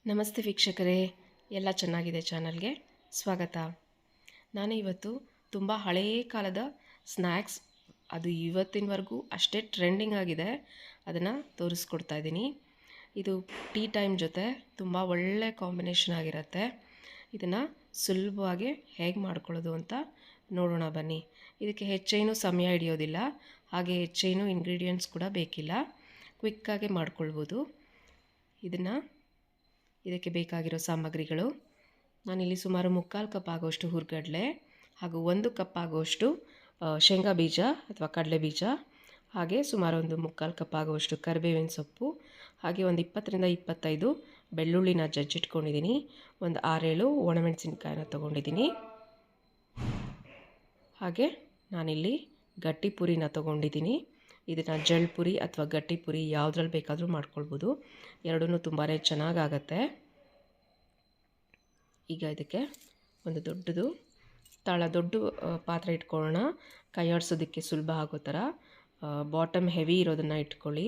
ನಮಸ್ತೆ ವೀಕ್ಷಕರೇ, ಎಲ್ಲ ಚೆನ್ನಾಗಿದೆ ಚಾನಲ್ಗೆ ಸ್ವಾಗತ. ನಾನು ಇವತ್ತು ತುಂಬ ಹಳೆಯ ಕಾಲದ ಸ್ನ್ಯಾಕ್ಸ್, ಅದು ಇವತ್ತಿನವರೆಗೂ ಅಷ್ಟೇ ಟ್ರೆಂಡಿಂಗ್ ಆಗಿದೆ, ಅದನ್ನು ತೋರಿಸ್ಕೊಡ್ತಾ ಇದ್ದೀನಿ. ಇದು ಟೀ ಟೈಮ್ ಜೊತೆ ತುಂಬ ಒಳ್ಳೆ ಕಾಂಬಿನೇಷನ್ ಆಗಿರುತ್ತೆ. ಇದನ್ನು ಸುಲಭವಾಗಿ ಹೇಗೆ ಮಾಡ್ಕೊಳ್ಳೋದು ಅಂತ ನೋಡೋಣ ಬನ್ನಿ. ಇದಕ್ಕೆ ಹೆಚ್ಚೇನೂ ಸಮಯ ಹಿಡಿಯೋದಿಲ್ಲ, ಹಾಗೆ ಹೆಚ್ಚೇನೂ ಇಂಗ್ರೀಡಿಯೆಂಟ್ಸ್ ಕೂಡ ಬೇಕಿಲ್ಲ, ಕ್ವಿಕ್ಕಾಗಿ ಮಾಡ್ಕೊಳ್ಬೋದು. ಇದಕ್ಕೆ ಬೇಕಾಗಿರೋ ಸಾಮಗ್ರಿಗಳು: ನಾನಿಲ್ಲಿ ಸುಮಾರು 3/4 ಕಪ್ ಆಗೋಷ್ಟು ಹುರ್ಗಡ್ಲೆ, ಹಾಗೂ 1 ಕಪ್ ಆಗೋಷ್ಟು ಶೇಂಗಾ ಬೀಜ ಅಥವಾ ಕಡಲೆ ಬೀಜ, ಹಾಗೆ ಸುಮಾರು ಒಂದು 3/4 ಕಪ್ ಆಗುವಷ್ಟು ಕರಿಬೇವಿನ ಸೊಪ್ಪು, ಹಾಗೆ ಒಂದು 20ರಿಂದ 25 ಬೆಳ್ಳುಳ್ಳಿನ ಜಜ್ಜಿಟ್ಕೊಂಡಿದ್ದೀನಿ, ಒಂದು 6-7 ಒಣಮೆಣಸಿನ್ಕಾಯಿನ ತೊಗೊಂಡಿದ್ದೀನಿ, ಹಾಗೆ ನಾನಿಲ್ಲಿ ಗಟ್ಟಿ ಪುರಿನ ತೊಗೊಂಡಿದ್ದೀನಿ. ಇದನ್ನು ಜಳ್ಪುರಿ ಅಥವಾ ಗಟ್ಟಿ ಪುರಿ ಯಾವುದ್ರಲ್ಲಿ ಬೇಕಾದರೂ ಮಾಡ್ಕೊಳ್ಬೋದು, ಎರಡೂ ತುಂಬಾ ಚೆನ್ನಾಗಾಗತ್ತೆ. ಈಗ ಇದಕ್ಕೆ ಒಂದು ದೊಡ್ಡ ಪಾತ್ರೆ ಇಟ್ಕೊಳ್ಳೋಣ. ಕೈ ಆಡಿಸೋದಕ್ಕೆ ಸುಲಭ ಆಗೋ ಥರ ಬಾಟಮ್ ಹೆವಿ ಇರೋದನ್ನು ಇಟ್ಕೊಳ್ಳಿ,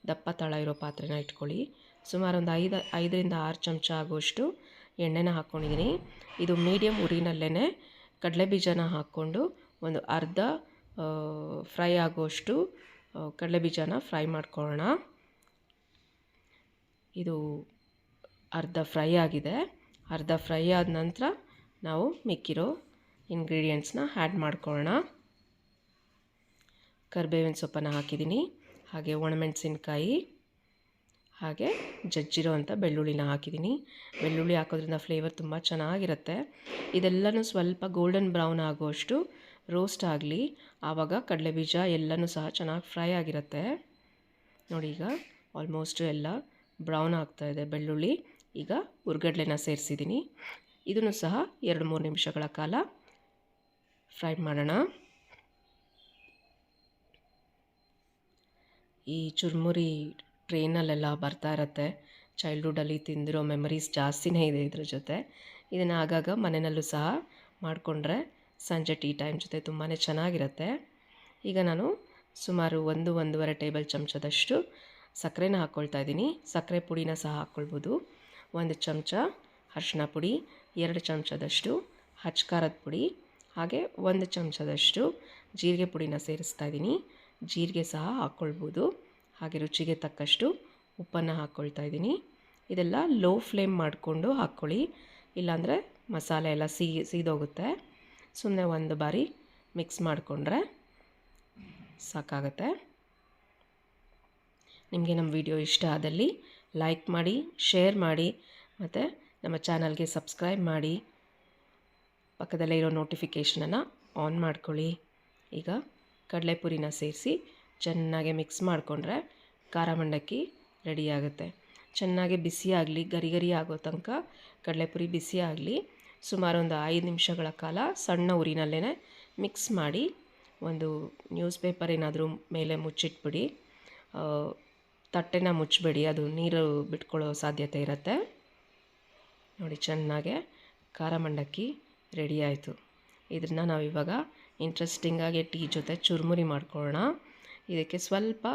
ದಪ್ಪ ತಳ ಇರೋ ಪಾತ್ರೆನ ಇಟ್ಕೊಳ್ಳಿ. ಸುಮಾರು ಒಂದು 5ರಿಂದ 6 ಚಮಚ ಆಗುವಷ್ಟು ಎಣ್ಣೆನ ಹಾಕ್ಕೊಂಡಿದ್ದೀನಿ. ಇದು ಮೀಡಿಯಮ್ ಉರಿನಲ್ಲೇ ಕಡಲೆ ಬೀಜನ ಹಾಕ್ಕೊಂಡು ಒಂದು ಅರ್ಧ ಫ್ರೈ ಆಗುವಷ್ಟು ಕಡಲೆ ಬೀಜನ ಫ್ರೈ ಮಾಡ್ಕೊಳ್ಳೋಣ. ಇದು ಅರ್ಧ ಫ್ರೈ ಆಗಿದೆ. ಅರ್ಧ ಫ್ರೈ ಆದ ನಂತರ ನಾವು ಮಿಕ್ಕಿರೋ ಇಂಗ್ರೀಡಿಯೆಂಟ್ಸ್ನ ಆ್ಯಡ್ ಮಾಡ್ಕೊಳ್ಳೋಣ. ಕರಿಬೇವಿನ ಸೊಪ್ಪನ್ನು ಹಾಕಿದ್ದೀನಿ, ಹಾಗೆ ಒಣಮೆಣಸಿನ್ಕಾಯಿ, ಹಾಗೆ ಜಜ್ಜಿರೋ ಅಂಥ ಬೆಳ್ಳುಳ್ಳಿನ ಹಾಕಿದ್ದೀನಿ. ಬೆಳ್ಳುಳ್ಳಿ ಹಾಕೋದ್ರಿಂದ ಫ್ಲೇವರ್ ತುಂಬ ಚೆನ್ನಾಗಿರುತ್ತೆ. ಇದೆಲ್ಲನೂ ಸ್ವಲ್ಪ ಗೋಲ್ಡನ್ ಬ್ರೌನ್ ಆಗುವಷ್ಟು ರೋಸ್ಟ್ ಆಗಲಿ, ಆವಾಗ ಕಡಲೆ ಬೀಜ ಎಲ್ಲನೂ ಸಹ ಚೆನ್ನಾಗಿ ಫ್ರೈ ಆಗಿರುತ್ತೆ. ನೋಡಿ, ಈಗ ಆಲ್ಮೋಸ್ಟ್ ಎಲ್ಲ ಬ್ರೌನ್ ಆಗ್ತಾಯಿದೆ ಬೆಳ್ಳುಳ್ಳಿ. ಈಗ ಹುರ್ಗಡ್ಲೆನ ಸೇರಿಸಿದ್ದೀನಿ. ಇದನ್ನು ಸಹ 2-3 ನಿಮಿಷಗಳ ಕಾಲ ಫ್ರೈ ಮಾಡೋಣ. ಈ ಚುರ್ಮುರಿ ಟ್ರೈನಲ್ಲೆಲ್ಲ ಬರ್ತಾ ಇರುತ್ತೆ, ಚೈಲ್ಡ್ಹುಡ್ಡಲ್ಲಿ ತಿಂದಿರೋ ಮೆಮರೀಸ್ ಜಾಸ್ತಿನೇ ಇದೆ ಇದ್ರ ಜೊತೆ. ಇದನ್ನು ಆಗಾಗ ಮನೆಯಲ್ಲೂ ಸಹ ಮಾಡಿಕೊಂಡ್ರೆ ಸಂಜೆ ಟೀ ಟೈಮ್ ಜೊತೆ ತುಂಬಾ ಚೆನ್ನಾಗಿರುತ್ತೆ. ಈಗ ನಾನು ಸುಮಾರು 1-1.5 ಟೇಬಲ್ ಚಮಚದಷ್ಟು ಸಕ್ಕರೆನ ಹಾಕ್ಕೊಳ್ತಾ ಇದ್ದೀನಿ. ಸಕ್ಕರೆ ಪುಡಿನ ಸಹ ಹಾಕ್ಕೊಳ್ಬೋದು. 1 ಚಮಚ ಅರಿಶಿನ ಪುಡಿ, 2 ಚಮಚದಷ್ಟು ಖಾರದ ಪುಡಿ, ಹಾಗೆ 1 ಚಮಚದಷ್ಟು ಜೀರಿಗೆ ಪುಡಿನ ಸೇರಿಸ್ತಾ ಇದ್ದೀನಿ. ಜೀರಿಗೆ ಸಹ ಹಾಕ್ಕೊಳ್ಬೋದು. ಹಾಗೆ ರುಚಿಗೆ ತಕ್ಕಷ್ಟು ಉಪ್ಪನ್ನು ಹಾಕ್ಕೊಳ್ತಾ ಇದ್ದೀನಿ. ಇದೆಲ್ಲ ಲೋ ಫ್ಲೇಮ್ ಮಾಡಿಕೊಂಡು ಹಾಕ್ಕೊಳ್ಳಿ, ಇಲ್ಲಾಂದರೆ ಮಸಾಲೆ ಎಲ್ಲ ಸೀದೋಗುತ್ತೆ. ಸುಮ್ಮನೆ ಒಂದು ಬಾರಿ ಮಿಕ್ಸ್ ಮಾಡಿಕೊಂಡ್ರೆ ಸಾಕಾಗುತ್ತೆ. ನಿಮಗೆ ನಮ್ಮ ವಿಡಿಯೋ ಇಷ್ಟ ಆದಲ್ಲಿ ಲೈಕ್ ಮಾಡಿ, ಶೇರ್ ಮಾಡಿ, ಮತ್ತು ನಮ್ಮ ಚಾನಲ್ಗೆ ಸಬ್ಸ್ಕ್ರೈಬ್ ಮಾಡಿ, ಪಕ್ಕದಲ್ಲೇ ಇರೋ ನೋಟಿಫಿಕೇಷನನ್ನು ಆನ್ ಮಾಡ್ಕೊಳ್ಳಿ. ಈಗ ಕಡಲೆಪುರಿನ ಸೇರಿಸಿ ಚೆನ್ನಾಗಿ ಮಿಕ್ಸ್ ಮಾಡಿಕೊಂಡ್ರೆ ಖಾರ ಮಂಡಕ್ಕಿ ರೆಡಿಯಾಗುತ್ತೆ. ಚೆನ್ನಾಗಿ ಬಿಸಿಯಾಗಲಿ, ಗರಿ ಗರಿ ಆಗೋ ತನಕ ಕಡಲೆಪುರಿ ಬಿಸಿ ಆಗಲಿ. ಸುಮಾರು ಒಂದು 5 ನಿಮಿಷಗಳ ಕಾಲ ಸಣ್ಣ ಉರಿನಲ್ಲೇ ಮಿಕ್ಸ್ ಮಾಡಿ, ಒಂದು ನ್ಯೂಸ್ ಪೇಪರ್ ಏನಾದರೂ ಮೇಲೆ ಮುಚ್ಚಿಟ್ಬಿಡಿ. ತಟ್ಟೆನ ಮುಚ್ಚಬೇಡಿ, ಅದು ನೀರು ಬಿಟ್ಕೊಳ್ಳೋ ಸಾಧ್ಯತೆ ಇರುತ್ತೆ. ನೋಡಿ, ಚೆನ್ನಾಗೆ ಖಾರ ಮಂಡಕ್ಕಿ ರೆಡಿ ಆಯಿತು. ಇದನ್ನು ನಾವಿವಾಗ ಇಂಟ್ರೆಸ್ಟಿಂಗಾಗಿ ಟೀ ಜೊತೆ ಚುರುಮುರಿ ಮಾಡ್ಕೊಳ್ಳೋಣ. ಇದಕ್ಕೆ ಸ್ವಲ್ಪ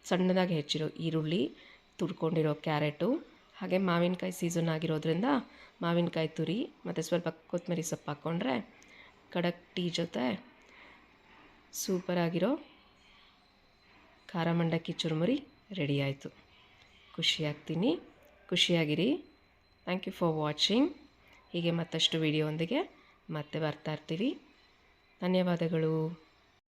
ಸಣ್ಣದಾಗಿ ಹೆಚ್ಚಿರೋ ಈರುಳ್ಳಿ, ತುರ್ಕೊಂಡಿರೋ ಕ್ಯಾರೆಟು, ಹಾಗೆ ಮಾವಿನಕಾಯಿ ಸೀಸನ್ ಆಗಿರೋದ್ರಿಂದ ಮಾವಿನಕಾಯಿ ತುರಿ ಮತ್ತು ಸ್ವಲ್ಪ ಕೊತ್ತಂಬರಿ ಸೊಪ್ಪು ಹಾಕ್ಕೊಂಡ್ರೆ ಕಡಕ್ ಟೀ ಜೊತೆ ಸೂಪರಾಗಿರೋ ಖಾರ ಮಂಡಕ್ಕಿ ಚುರುಮುರಿ ರೆಡಿ ಆಯಿತು. ಖುಷಿಯಾಗಿರಿ. Thank you for watching. ಹೀಗೆ ಮತ್ತಷ್ಟು ವಿಡಿಯೋ ಒಂದಿಗೆ ಮತ್ತೆ ಬರ್ತಾ ಇರ್ತೀವಿ. ಧನ್ಯವಾದಗಳು.